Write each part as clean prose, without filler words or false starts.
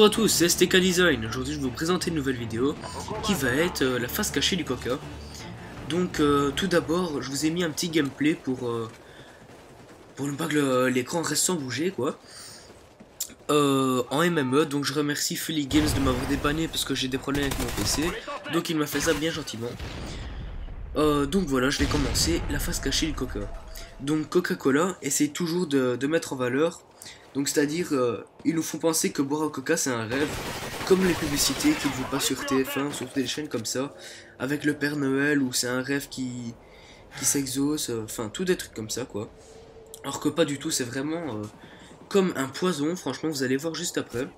Bonjour à tous, c'est STK Design. Aujourd'hui je vais vous présenter une nouvelle vidéo qui va être la face cachée du Coca. Donc tout d'abord je vous ai mis un petit gameplay pour ne pas que l'écran reste sans bouger quoi. En MME, donc je remercie Fully Games de m'avoir dépanné parce que j'ai des problèmes avec mon PC. Donc il m'a fait ça bien gentiment. Donc voilà, je vais commencer la face cachée du Coca. Donc Coca-Cola essaie toujours de mettre en valeur. Donc c'est-à-dire, ils nous font penser que boire un coca c'est un rêve, comme les publicités qu'ils vous passent sur TF1, sur des chaînes comme ça, avec le Père Noël, où c'est un rêve qui s'exauce, enfin tout des trucs comme ça quoi. Alors que pas du tout, c'est vraiment comme un poison, franchement vous allez voir juste après.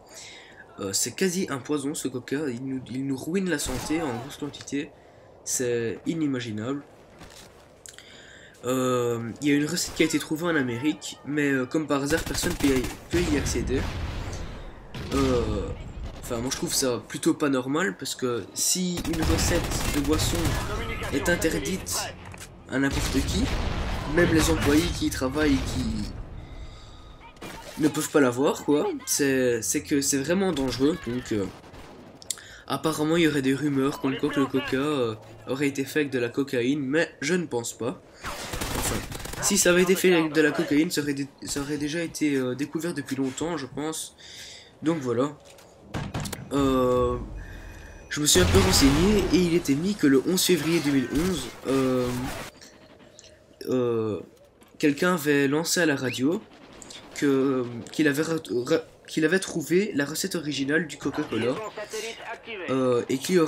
C'est quasi un poison ce coca, il nous ruine la santé en grosse quantité, c'est inimaginable. Il y a une recette qui a été trouvée en Amérique, mais comme par hasard personne peut y accéder. Enfin moi je trouve ça plutôt pas normal, parce que si une recette de boisson est interdite à n'importe qui, même les employés qui y travaillent et qui ne peuvent pas l'avoir quoi, c'est que c'est vraiment dangereux. Donc apparemment il y aurait des rumeurs comme quoi que le coca aurait été fait avec de la cocaïne, mais je ne pense pas. Enfin, si ça avait été fait avec de la cocaïne, ça aurait déjà été découvert depuis longtemps, je pense. Donc voilà. Je me suis un peu renseigné et il était mis que le 11 février 2011, quelqu'un avait lancé à la radio qu'il avait trouvé la recette originale du Coca-Cola et qu'il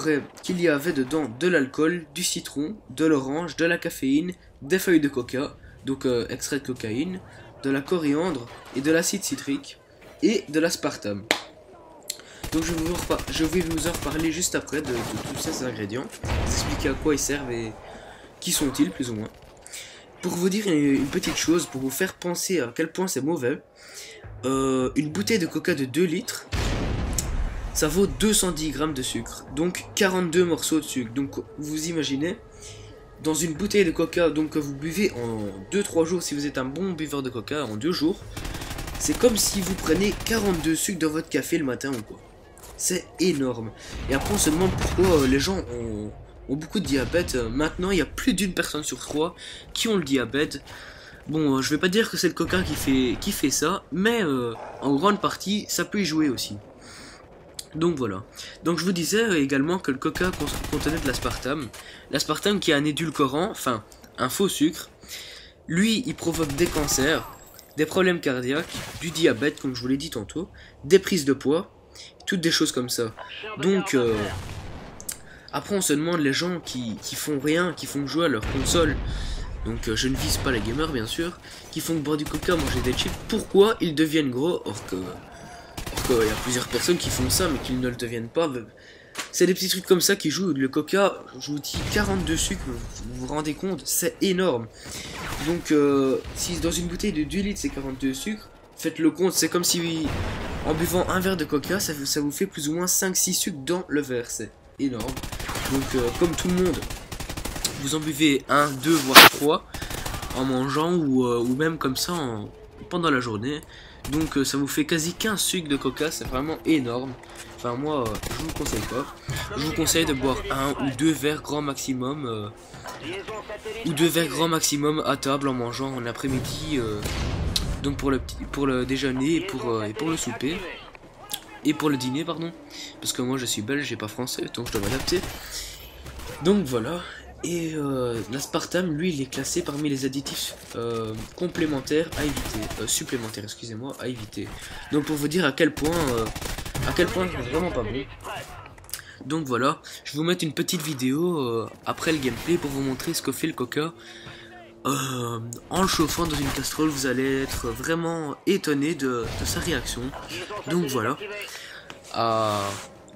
y avait dedans de l'alcool, du citron, de l'orange, de la caféine, des feuilles de coca, donc extrait de cocaïne, de la coriandre et de l'acide citrique et de l'aspartame. Donc je vais vous en reparler juste après de tous ces ingrédients, vous expliquer à quoi ils servent et qui sont-ils plus ou moins. Pour vous dire une petite chose, pour vous faire penser à quel point c'est mauvais, une bouteille de coca de 2 litres, ça vaut 210 grammes de sucre, donc 42 morceaux de sucre. Donc vous imaginez, dans une bouteille de coca donc que vous buvez en 2-3 jours, si vous êtes un bon buveur de coca, en 2 jours, c'est comme si vous prenez 42 sucres dans votre café le matin ou quoi. C'est énorme. Et après on se demande pourquoi les gens ont beaucoup de diabète. Maintenant il y a plus d'une personne sur 3 qui ont le diabète. Bon, je vais pas dire que c'est le coca qui fait ça, mais en grande partie ça peut y jouer aussi. Donc voilà. Donc je vous disais également que le coca contenait de l'aspartame. L'aspartame qui est un édulcorant, enfin un faux sucre. Lui, il provoque des cancers, des problèmes cardiaques, du diabète comme je vous l'ai dit tantôt, des prises de poids, toutes des choses comme ça. Donc après on se demande les gens qui font rien, qui font jouer à leur console. Donc je ne vise pas les gamers bien sûr, qui font boire du coca, manger des chips, pourquoi ils deviennent gros or que il y a plusieurs personnes qui font ça mais qui ne le deviennent pas. C'est des petits trucs comme ça qui jouent. Le coca, je vous dis 42 sucres, vous vous rendez compte, c'est énorme. Donc si dans une bouteille de 2 litres c'est 42 sucres, faites le compte, c'est comme si en buvant un verre de coca ça vous fait plus ou moins 5-6 sucres dans le verre, c'est énorme. Donc comme tout le monde, vous en buvez 1, 2 voire 3 en mangeant ou même comme ça pendant la journée. Donc ça vous fait quasi 15 sucres de coca, c'est vraiment énorme. Enfin moi je vous conseille pas. Je vous conseille de boire 1 ou 2 verres grand maximum à table en mangeant en après-midi, donc pour le déjeuner et pour le souper et pour le dîner pardon, parce que moi je suis belge et pas français donc je dois m'adapter. Donc voilà. Et l'aspartame, lui, il est classé parmi les additifs complémentaires à éviter, supplémentaires, excusez-moi, à éviter. Donc pour vous dire à quel point c'est vraiment pas bon. Donc voilà, je vais vous mettre une petite vidéo après le gameplay pour vous montrer ce que fait le coca. En le chauffant dans une casserole, vous allez être vraiment étonné de sa réaction. Donc voilà, à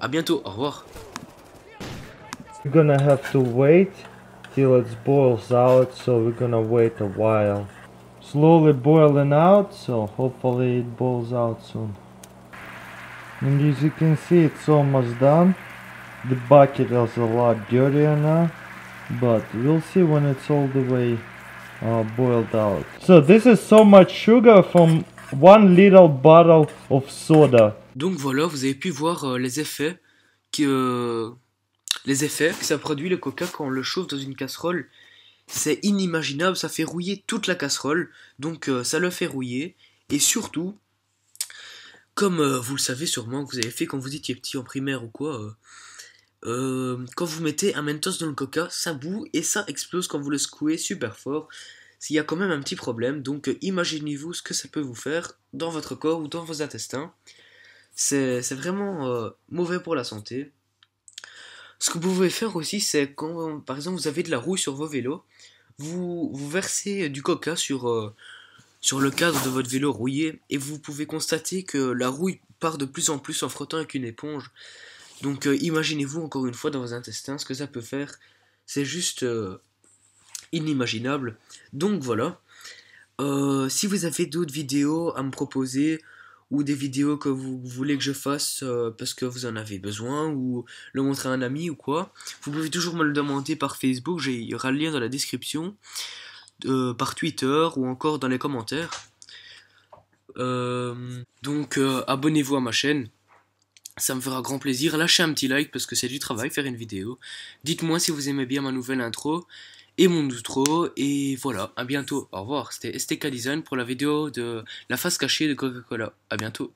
bientôt, au revoir. We're gonna have to wait till it boils out, so we're gonna wait a while. Slowly boiling out, so hopefully it boils out soon. And as you can see, it's almost done. The bucket is a lot dirtier now, but we'll see when it's all the way boiled out. So this is so much sugar from 1 little bottle of soda. Donc voilà, vous avez pu voir les effets que ça produit le coca quand on le chauffe dans une casserole. C'est inimaginable, ça fait rouiller toute la casserole, donc ça le fait rouiller. Et surtout, comme vous le savez sûrement, que vous avez fait quand vous étiez petit en primaire ou quoi, quand vous mettez un Mentos dans le coca, ça boue et ça explose quand vous le secouez super fort. Il y a quand même un petit problème, donc imaginez-vous ce que ça peut vous faire dans votre corps ou dans vos intestins. C'est vraiment mauvais pour la santé. Ce que vous pouvez faire aussi, c'est quand, par exemple, vous avez de la rouille sur vos vélos, vous versez du coca sur le cadre de votre vélo rouillé et vous pouvez constater que la rouille part de plus en plus en frottant avec une éponge. Donc imaginez-vous encore une fois dans vos intestins ce que ça peut faire. C'est juste inimaginable. Donc voilà. Si vous avez d'autres vidéos à me proposer ou des vidéos que vous voulez que je fasse parce que vous en avez besoin ou le montrer à un ami ou quoi, vous pouvez toujours me le demander par Facebook, il y aura le lien dans la description, par Twitter ou encore dans les commentaires. Donc abonnez-vous à ma chaîne, ça me fera grand plaisir. Lâchez un petit like parce que c'est du travail faire une vidéo. Dites-moi si vous aimez bien ma nouvelle intro et mon outro. Et voilà, à bientôt. Au revoir. C'était STK Design pour la vidéo de la face cachée de Coca-Cola. À bientôt.